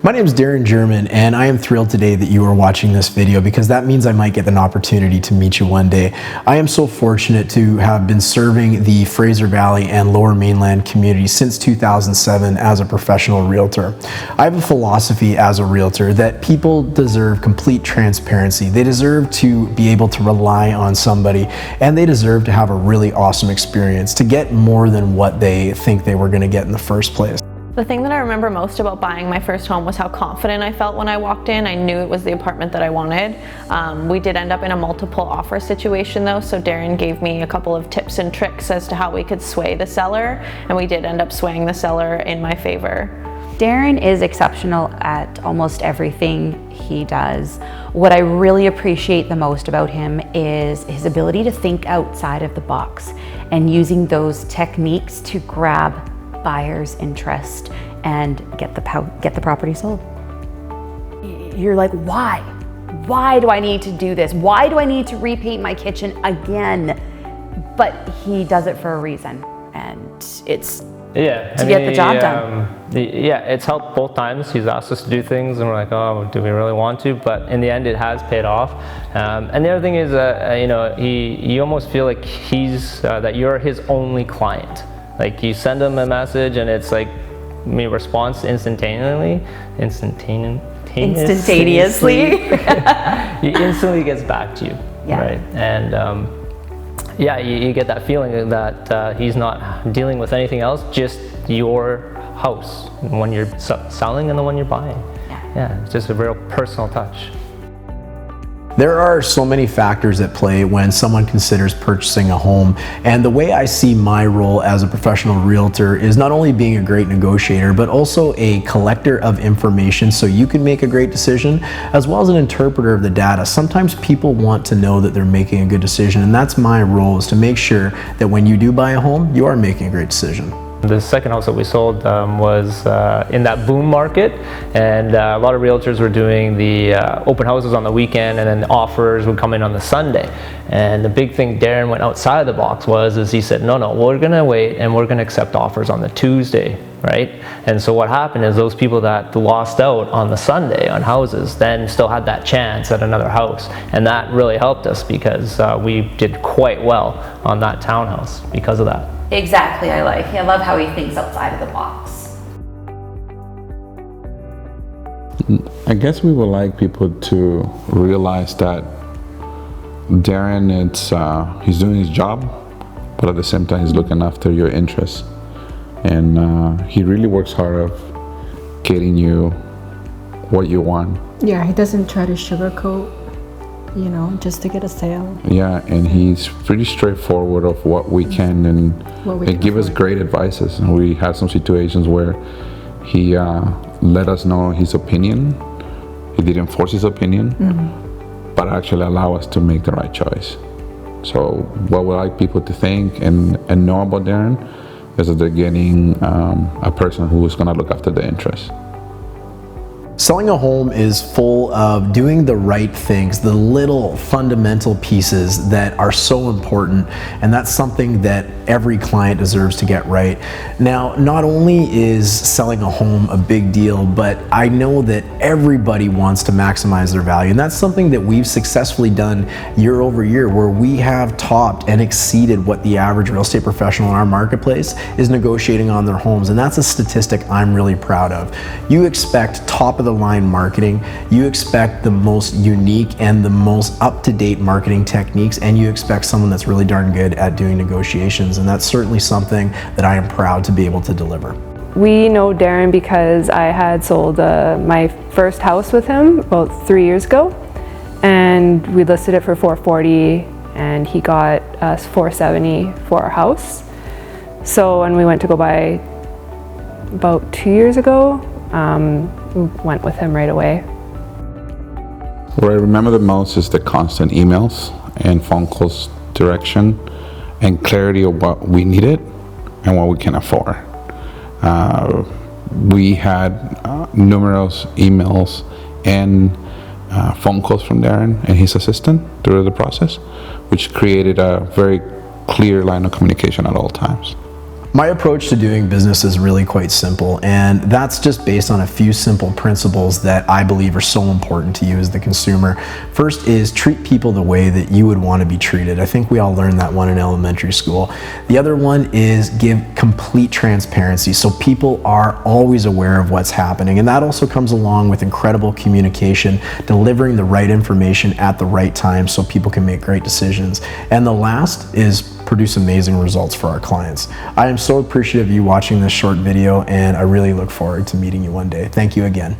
My name is Darin Germyn, and I am thrilled today that you are watching this video because that means I might get an opportunity to meet you one day. I am so fortunate to have been serving the Fraser Valley and Lower Mainland community since 2007 as a professional realtor. I have a philosophy as a realtor that people deserve complete transparency. They deserve to be able to rely on somebody, and they deserve to have a really awesome experience to get more than what they think they were going to get in the first place. The thing that I remember most about buying my first home was how confident I felt when I walked in. I knew it was the apartment that I wanted. We did end up in a multiple offer situation though, so Darin gave me a couple of tips and tricks as to how we could sway the seller, and we did end up swaying the seller in my favor. Darin is exceptional at almost everything he does. What I really appreciate the most about him is his ability to think outside of the box and using those techniques to grab buyer's interest and get the property sold. You're like, why? Why do I need to do this? Why do I need to repaint my kitchen again? But he does it for a reason, and it's to get the job done. It's helped both times. He's asked us to do things and we're like, oh, do we really want to? But in the end, it has paid off. And the other thing is, you almost feel like that you're his only client. Like you send him a message and it's like response instantaneously. He instantly gets back to you, right? And you get that feeling that he's not dealing with anything else, just your house, the one you're selling and the one you're buying. Yeah, it's just a real personal touch. There are so many factors at play when someone considers purchasing a home, and the way I see my role as a professional realtor is not only being a great negotiator, but also a collector of information so you can make a great decision, as well as an interpreter of the data. Sometimes people want to know that they're making a good decision, and that's my role, is to make sure that when you do buy a home, you are making a great decision. The second house that we sold was in that boom market, and a lot of realtors were doing the open houses on the weekend, and then the offers would come in on the Sunday. And the big thing Darin went outside of the box is he said, no, we're gonna wait and we're gonna accept offers on the Tuesday, right? And so what happened is those people that lost out on the Sunday on houses then still had that chance at another house. And that really helped us because we did quite well on that townhouse because of that. Exactly, I love how he thinks outside of the box. I guess we would like people to realize that Darin, he's doing his job, but at the same time he's looking after your interests. And he really works hard of getting you what you want. Yeah, he doesn't try to sugarcoat, just to get a sale. Yeah, and he's pretty straightforward of what we can and give us great advices. And we had some situations where he let us know his opinion. He didn't force his opinion, but actually allow us to make the right choice. So what we like people to think and know about Darin is that they're getting a person who is going to look after their interests. Selling a home is full of doing the right things, the little fundamental pieces that are so important, and that's something that every client deserves to get right. Now, not only is selling a home a big deal, but I know that everybody wants to maximize their value, and that's something that we've successfully done year over year, where we have topped and exceeded what the average real estate professional in our marketplace is negotiating on their homes, and that's a statistic I'm really proud of. You expect top of the line marketing, you expect the most unique and the most up-to-date marketing techniques, and you expect someone that's really darn good at doing negotiations, and that's certainly something that I am proud to be able to deliver. We know Darin because I had sold my first house with him about 3 years ago, and we listed it for $440, and he got us $470 for our house. So when we went to go buy about 2 years ago, we went with him right away. What I remember the most is the constant emails and phone calls, direction, and clarity of what we needed and what we can afford. We had numerous emails and phone calls from Darin and his assistant through the process, which created a very clear line of communication at all times. My approach to doing business is really quite simple, and that's just based on a few simple principles that I believe are so important to you as the consumer. First is treat people the way that you would want to be treated. I think we all learned that one in elementary school. The other one is give complete transparency, so people are always aware of what's happening, and that also comes along with incredible communication, delivering the right information at the right time so people can make great decisions. And the last is produce amazing results for our clients. I am so appreciative of you watching this short video, and I really look forward to meeting you one day. Thank you again.